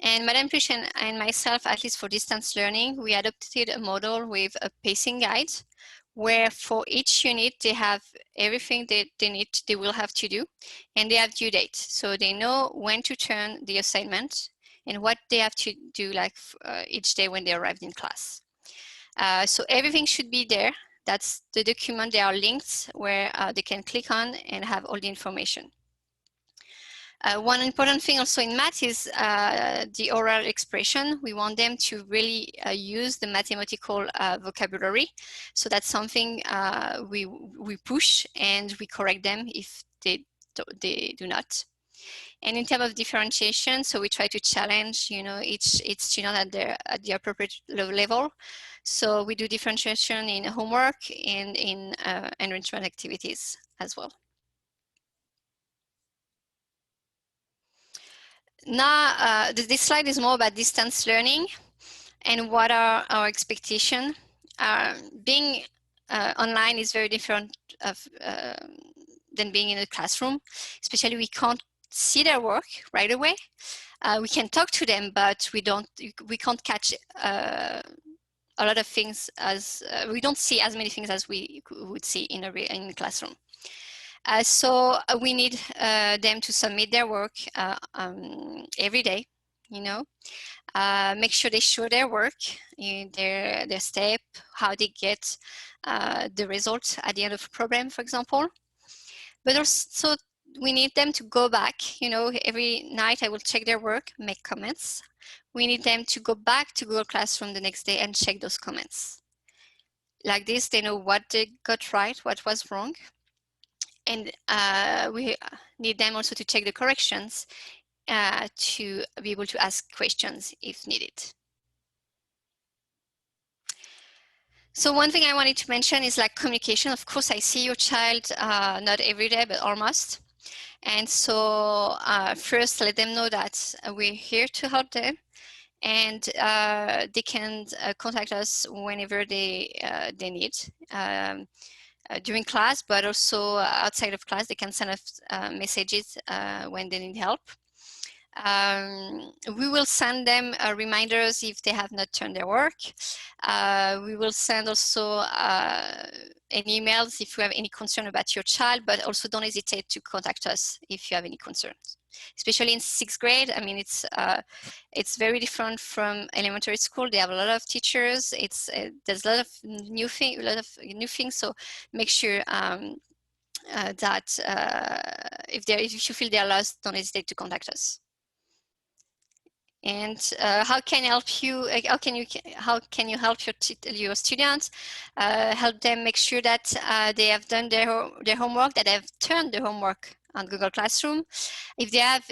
And Madame Puch and myself, at least for distance learning, we adopted a model with a pacing guide where for each unit, they have everything they will have to do, and they have due date. So they know when to turn the assignment and what they have to do like each day when they arrived in class. So everything should be there. That's the document. There are links where they can click on and have all the information. One important thing also in math is the oral expression. We want them to really use the mathematical vocabulary. So that's something we push and we correct them if they do not. And in terms of differentiation, so we try to challenge, each student at the appropriate level. So we do differentiation in homework and in enrichment activities as well. Now, this slide is more about distance learning and what are our expectations. Being online is very different than being in a classroom, especially we can't see their work right away. We can talk to them, but we can't catch a lot of things as we don't see as many things as we would see in a classroom. So we need them to submit their work every day, make sure they show their work, their step, how they get the results at the end of the program, for example. But also we need them to go back, every night I will check their work, make comments. We need them to go back to Google Classroom the next day and check those comments. Like this, they know what they got right, what was wrong. And we need them also to check the corrections to be able to ask questions if needed. So one thing I wanted to mention is like communication. Of course, I see your child not every day, but almost. And so first, let them know that we're here to help them. And they can contact us whenever they need. During class, but also outside of class, they can send us messages when they need help. We will send them reminders if they have not turned their work. We will send also any emails if you have any concern about your child, but also don't hesitate to contact us if you have any concerns. Especially in 6th grade, I mean, it's very different from elementary school. They have a lot of teachers. There's a lot of new things. So make sure that if you feel they're lost, don't hesitate to contact us. And how can help you? How can you help your students? Help them make sure that they have done their homework, that they have turned the homework on Google Classroom. If they have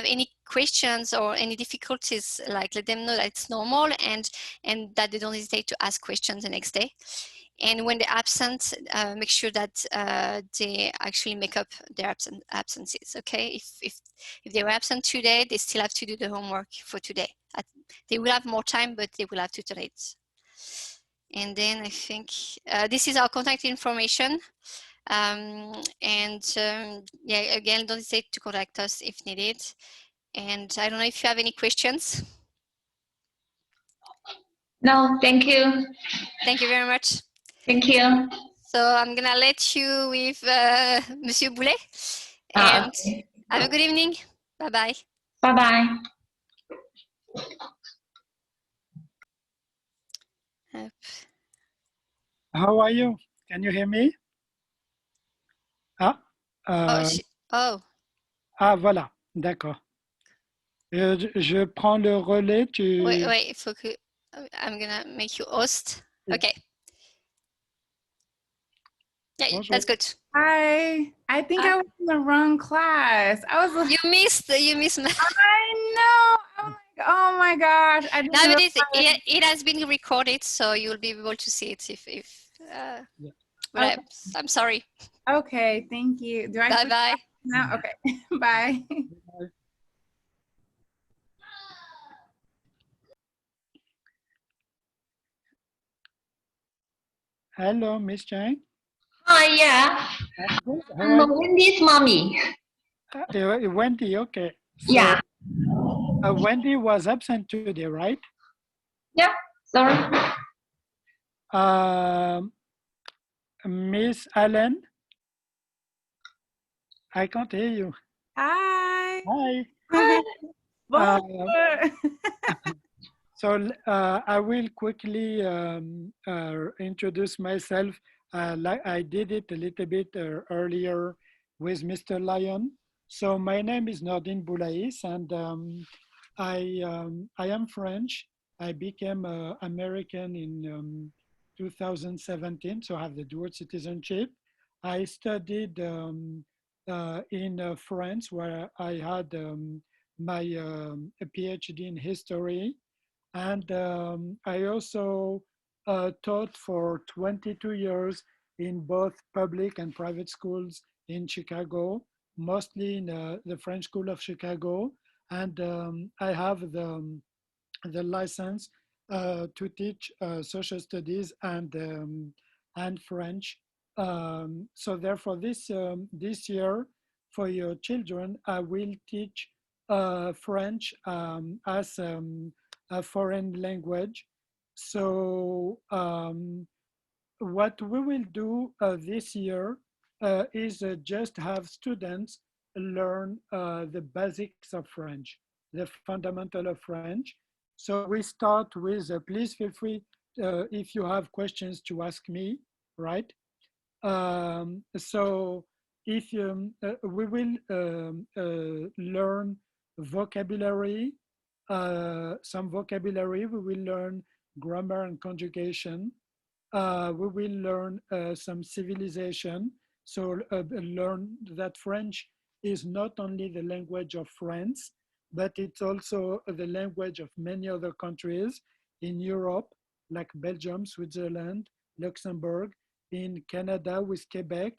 any questions or any difficulties, like let them know that it's normal and that they don't hesitate to ask questions the next day. And when they're absent, make sure that they actually make up their absences. Okay, if they were absent today, they still have to do the homework for today. They will have more time, but they will have to turn it. And then I think this is our contact information. Yeah, again, don't hesitate to contact us if needed. And I don't know if you have any questions. No, thank you. Thank you very much. Thank you. So I'm gonna let you with Monsieur Boulet. And okay. Have a good evening. Bye-bye. Bye-bye. How are you? Can you hear me? Ah, ah voilà, d'accord. Je prends le relais. Wait, il faut que... I'm gonna make you host. Okay. Yeah, Bonjour. that's good. Hi, I think I was in the wrong class. You missed. I know. Oh my gosh. I didn't No, but it has been recorded, so you'll be able to see it if yeah. But okay. I'm sorry. Okay, thank you. Do I Bye-bye. now? Okay. Bye. Hello, Miss Chang. Hi, yeah. I'm Wendy's mommy. Wendy, okay. So, yeah. Wendy was absent today, right? Yeah, sorry. Miss Allen, I can't hear you. Hi. Hi. Hi. Bonjour. So I will quickly introduce myself like I did it a little bit earlier with Mr. Lyon. So my name is Nordine Boulaïs, and I am French. I became American in 2017, so I have the dual citizenship. I studied in France, where I had my a PhD in history, and I also taught for 22 years in both public and private schools in Chicago, mostly in the French School of Chicago. And I have the license to teach social studies and French. So therefore, this year for your children, I will teach French as a foreign language. So what we will do this year is just have students learn the basics of French, the fundamental of French. So we start with, please feel free if you have questions to ask me, right? So if we will learn vocabulary, some vocabulary, we will learn grammar and conjugation, we will learn some civilization. So learn that French is not only the language of France, but it's also the language of many other countries in Europe, like Belgium, Switzerland, Luxembourg, in Canada with Quebec.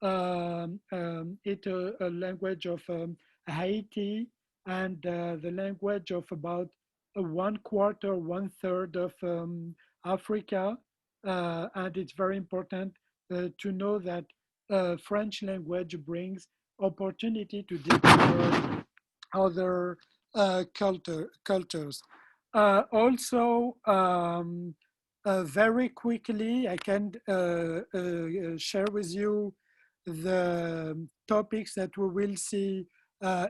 It's a language of Haiti, and the language of about one quarter, one third of Africa, and it's very important to know that French language brings opportunity to discover other cultures. Also, very quickly, I can share with you the topics that we will see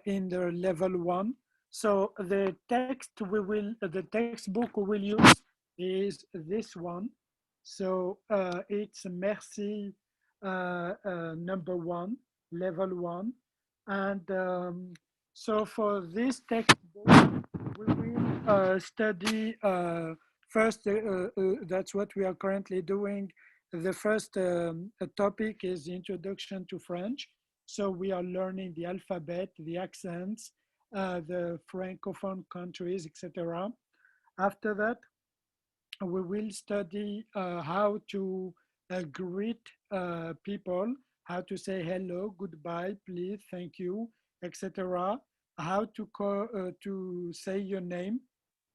in the level 1. So the text the textbook we will use is this one. So it's Merci number 1, level 1. And so for this textbook, we will study first, that's what we are currently doing. The first topic is the introduction to French. So we are learning the alphabet, the accents, the Francophone countries, etc. After that, we will study how to greet people, how to say hello, goodbye, please, thank you, etc. How to say your name,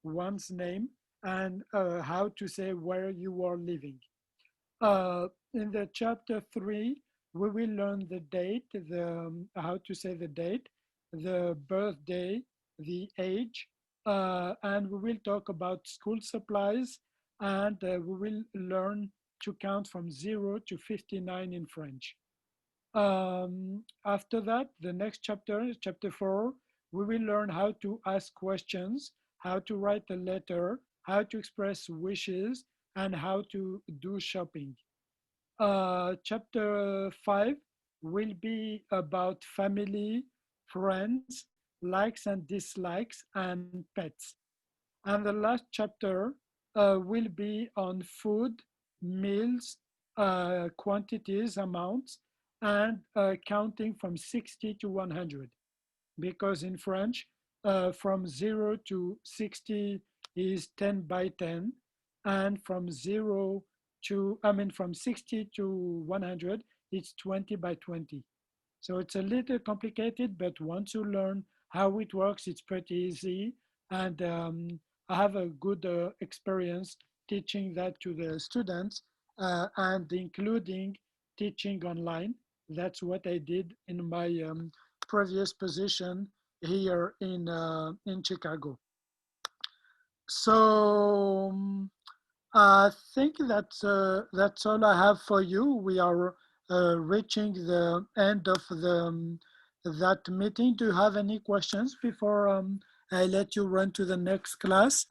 one's name, and how to say where you are living. In the chapter 3, we will learn the date, how to say the date, the birthday, the age, and we will talk about school supplies, and we will learn to count from 0 to 59 in French. After that, the next chapter, chapter 4, we will learn how to ask questions, how to write a letter, how to express wishes, and how to do shopping. Chapter 5 will be about family, friends, likes and dislikes, and pets. And the last chapter will be on food, meals, quantities, amounts, and counting from 60 to 100. Because in French, from 0 to 60 is 10 by 10, and from 0 to, from 60 to 100, it's 20 by 20. So it's a little complicated, but once you learn how it works, it's pretty easy. And I have a good experience teaching that to the students and including teaching online. That's what I did in my previous position here in Chicago. So I think that's all I have for you. We are reaching the end of that meeting. Do you have any questions before I let you run to the next class?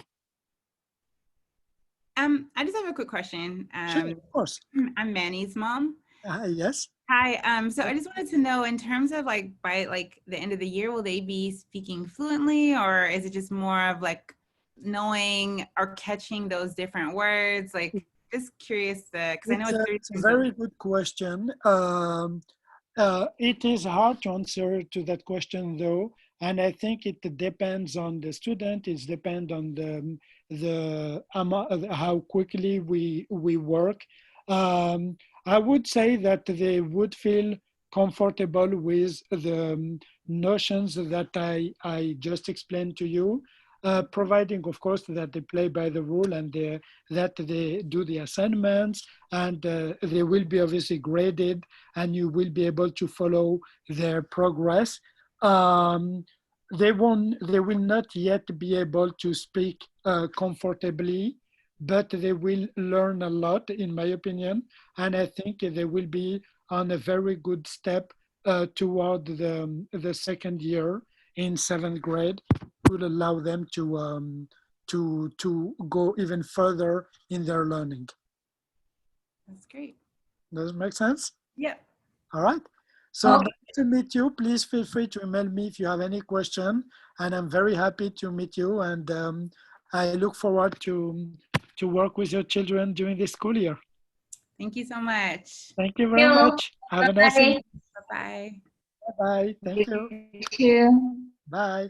I just have a quick question. Sure, of course. I'm Manny's mom. Yes. Hi. So I just wanted to know, in terms of like by like the end of the year, will they be speaking fluently, or is it just more of like knowing or catching those different words? Like, just curious, because I know it's It's a very good question. It is hard to answer to that question though, and I think it depends on the student. It depends on the amount of how quickly we work. I would say that they would feel comfortable with the notions that I just explained to you, providing, of course, that they play by the rule and that they do the assignments, and they will be obviously graded, and you will be able to follow their progress. They will not yet be able to speak comfortably, but they will learn a lot, in my opinion, and I think they will be on a very good step toward the second year in seventh grade. Will allow them to go even further in their learning. That's great. Does it make sense? Yep. All right. So Okay. nice to meet you. Please feel free to email me if you have any question, and I'm very happy to meet you. And I look forward to work with your children during this school year. Thank you so much. Thank you Thank very you. much. Have a nice Bye. evening. Bye-bye. Bye. Thank you. Thank you. Bye.